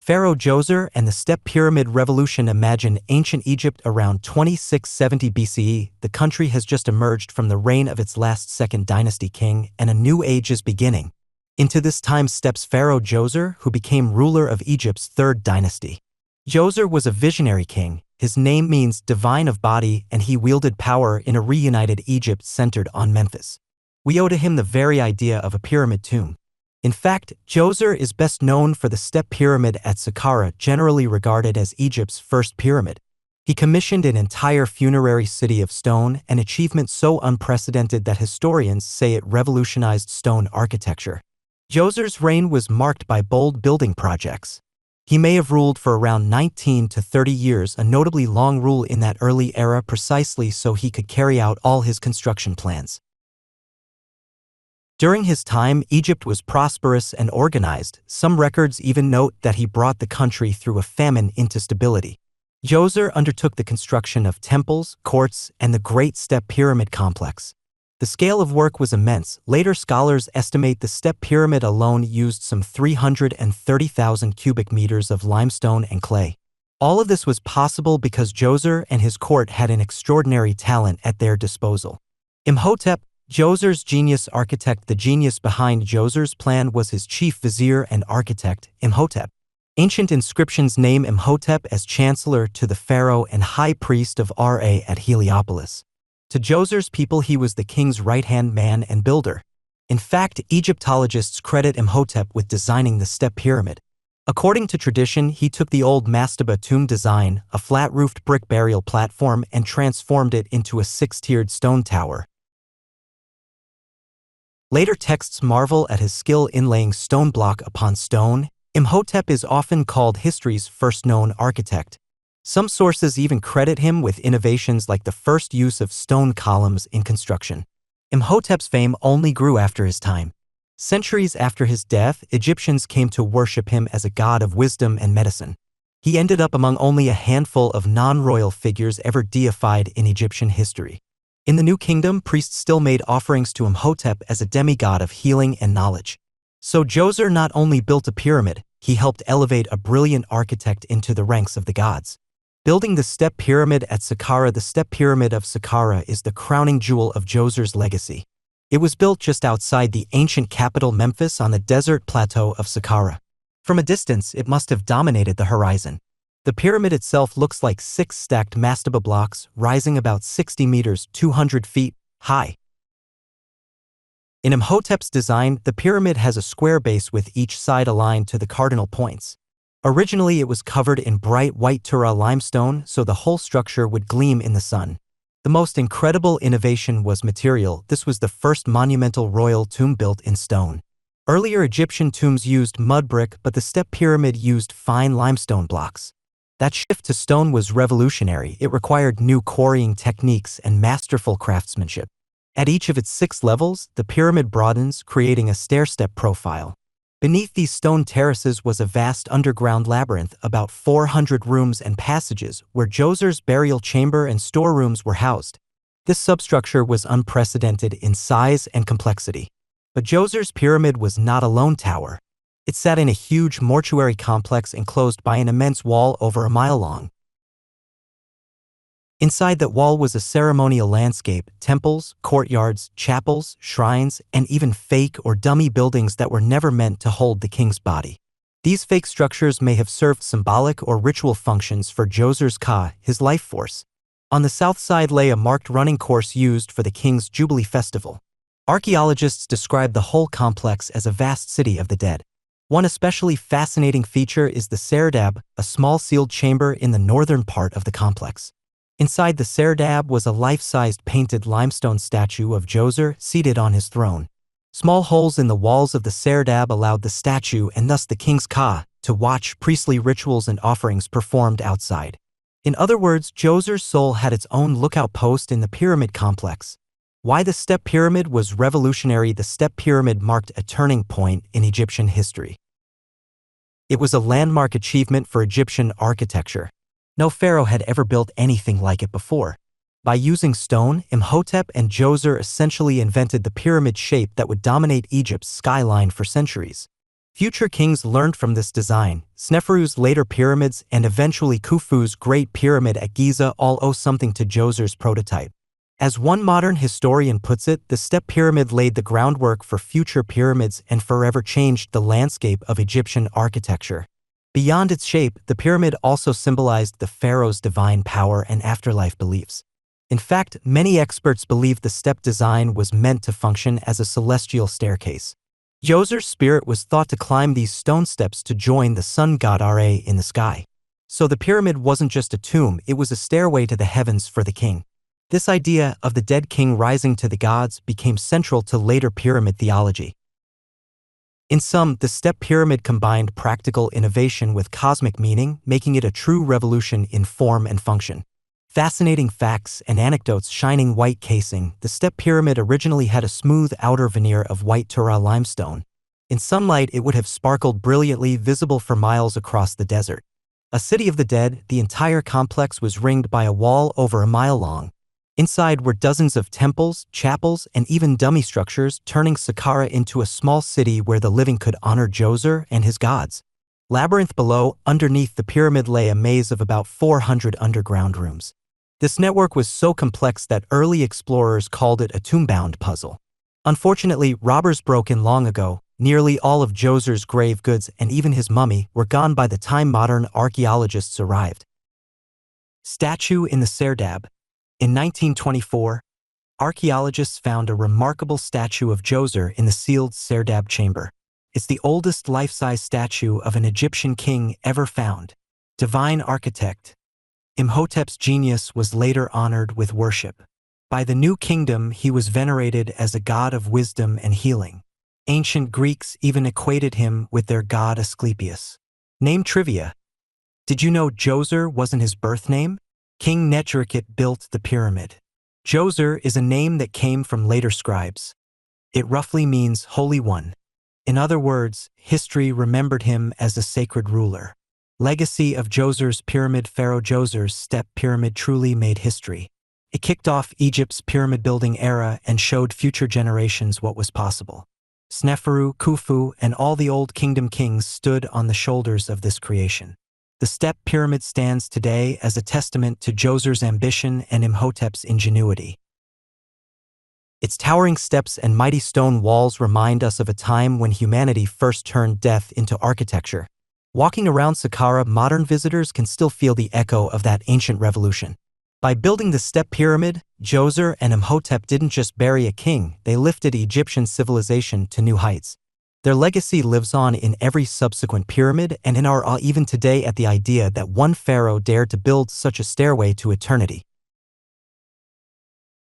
Pharaoh Djoser and the Step Pyramid Revolution. Imagine ancient Egypt around 2670 BCE. The country has just emerged from the reign of its last second dynasty king, and a new age is beginning. Into this time steps Pharaoh Djoser, who became ruler of Egypt's third dynasty. Djoser was a visionary king. His name means divine of body, and he wielded power in a reunited Egypt centered on Memphis. We owe to him the very idea of a pyramid tomb. In fact, Djoser is best known for the Step Pyramid at Saqqara, generally regarded as Egypt's first pyramid. He commissioned an entire funerary city of stone, an achievement so unprecedented that historians say it revolutionized stone architecture. Djoser's reign was marked by bold building projects. He may have ruled for around 19 to 30 years, a notably long rule in that early era, precisely so he could carry out all his construction plans. During his time, Egypt was prosperous and organized. Some records even note that he brought the country through a famine into stability. Djoser undertook the construction of temples, courts, and the Great Step Pyramid complex. The scale of work was immense. Later scholars estimate the Step Pyramid alone used some 330,000 cubic meters of limestone and clay. All of this was possible because Djoser and his court had an extraordinary talent at their disposal. Imhotep, Djoser's genius architect. The genius behind Djoser's plan was his chief vizier and architect, Imhotep. Ancient inscriptions name Imhotep as chancellor to the pharaoh and high priest of Ra at Heliopolis. To Djoser's people, he was the king's right-hand man and builder. In fact, Egyptologists credit Imhotep with designing the Step Pyramid. According to tradition, he took the old mastaba tomb design, a flat-roofed brick burial platform, and transformed it into a six-tiered stone tower. Later texts marvel at his skill in laying stone block upon stone. Imhotep is often called history's first known architect. Some sources even credit him with innovations like the first use of stone columns in construction. Imhotep's fame only grew after his time. Centuries after his death, Egyptians came to worship him as a god of wisdom and medicine. He ended up among only a handful of non-royal figures ever deified in Egyptian history. In the New Kingdom, priests still made offerings to Imhotep as a demigod of healing and knowledge. So Djoser not only built a pyramid, he helped elevate a brilliant architect into the ranks of the gods. Building the Step Pyramid at Saqqara. The Step Pyramid of Saqqara is the crowning jewel of Djoser's legacy. It was built just outside the ancient capital Memphis on the desert plateau of Saqqara. From a distance, it must have dominated the horizon. The pyramid itself looks like 6 stacked mastaba blocks, rising about 60 meters, 200 feet, high. In Imhotep's design, the pyramid has a square base with each side aligned to the cardinal points. Originally, it was covered in bright white Tura limestone, so the whole structure would gleam in the sun. The most incredible innovation was material. This was the first monumental royal tomb built in stone. Earlier Egyptian tombs used mud brick, but the Step Pyramid used fine limestone blocks. That shift to stone was revolutionary. It required new quarrying techniques and masterful craftsmanship. At each of its 6 levels, the pyramid broadens, creating a stair-step profile. Beneath these stone terraces was a vast underground labyrinth, about 400 rooms and passages, where Djoser's burial chamber and storerooms were housed. This substructure was unprecedented in size and complexity. But Djoser's pyramid was not a lone tower. It sat in a huge mortuary complex enclosed by an immense wall over a mile long. Inside that wall was a ceremonial landscape, temples, courtyards, chapels, shrines, and even fake or dummy buildings that were never meant to hold the king's body. These fake structures may have served symbolic or ritual functions for Djoser's Ka, his life force. On the south side lay a marked running course used for the king's Jubilee festival. Archaeologists describe the whole complex as a vast city of the dead. One especially fascinating feature is the Serdab, a small sealed chamber in the northern part of the complex. Inside the Serdab was a life-sized painted limestone statue of Djoser seated on his throne. Small holes in the walls of the Serdab allowed the statue, and thus the king's Ka, to watch priestly rituals and offerings performed outside. In other words, Djoser's soul had its own lookout post in the pyramid complex. Why the Step Pyramid was revolutionary. The Step Pyramid marked a turning point in Egyptian history. It was a landmark achievement for Egyptian architecture. No pharaoh had ever built anything like it before. By using stone, Imhotep and Djoser essentially invented the pyramid shape that would dominate Egypt's skyline for centuries. Future kings learned from this design. Sneferu's later pyramids and eventually Khufu's Great Pyramid at Giza all owe something to Djoser's prototype. As one modern historian puts it, the step pyramid laid the groundwork for future pyramids and forever changed the landscape of Egyptian architecture. Beyond its shape, the pyramid also symbolized the pharaoh's divine power and afterlife beliefs. In fact, many experts believe the step design was meant to function as a celestial staircase. Djoser's spirit was thought to climb these stone steps to join the sun god Ra in the sky. So the pyramid wasn't just a tomb, it was a stairway to the heavens for the king. This idea of the dead king rising to the gods became central to later pyramid theology. In sum, the step pyramid combined practical innovation with cosmic meaning, making it a true revolution in form and function. Fascinating facts and anecdotes. Shining white casing. The step pyramid originally had a smooth outer veneer of white Tura limestone. In sunlight, it would have sparkled brilliantly, visible for miles across the desert. A city of the dead, the entire complex was ringed by a wall over a mile long. Inside were dozens of temples, chapels, and even dummy structures, turning Saqqara into a small city where the living could honor Djoser and his gods. Labyrinth below, underneath the pyramid lay a maze of about 400 underground rooms. This network was so complex that early explorers called it a tomb-bound puzzle. Unfortunately, robbers broke in long ago. Nearly all of Djoser's grave goods and even his mummy were gone by the time modern archaeologists arrived. Statue in the Serdab. In 1924, archaeologists found a remarkable statue of Djoser in the sealed Serdab chamber. It's the oldest life-size statue of an Egyptian king ever found. Divine architect. Imhotep's genius was later honored with worship. By the New Kingdom, he was venerated as a god of wisdom and healing. Ancient Greeks even equated him with their god Asclepius. Name trivia. Did you know Djoser wasn't his birth name? King Nefertiti built the pyramid. Djoser is a name that came from later scribes. It roughly means Holy One. In other words, history remembered him as a sacred ruler. Legacy of Djoser's pyramid. Pharaoh Djoser's step pyramid truly made history. It kicked off Egypt's pyramid-building era and showed future generations what was possible. Sneferu, Khufu, and all the Old Kingdom kings stood on the shoulders of this creation. The step pyramid stands today as a testament to Djoser's ambition and Imhotep's ingenuity. Its towering steps and mighty stone walls remind us of a time when humanity first turned death into architecture. Walking around Saqqara, modern visitors can still feel the echo of that ancient revolution. By building the step pyramid, Djoser and Imhotep didn't just bury a king, they lifted Egyptian civilization to new heights. Their legacy lives on in every subsequent pyramid and in our awe even today at the idea that one pharaoh dared to build such a stairway to eternity.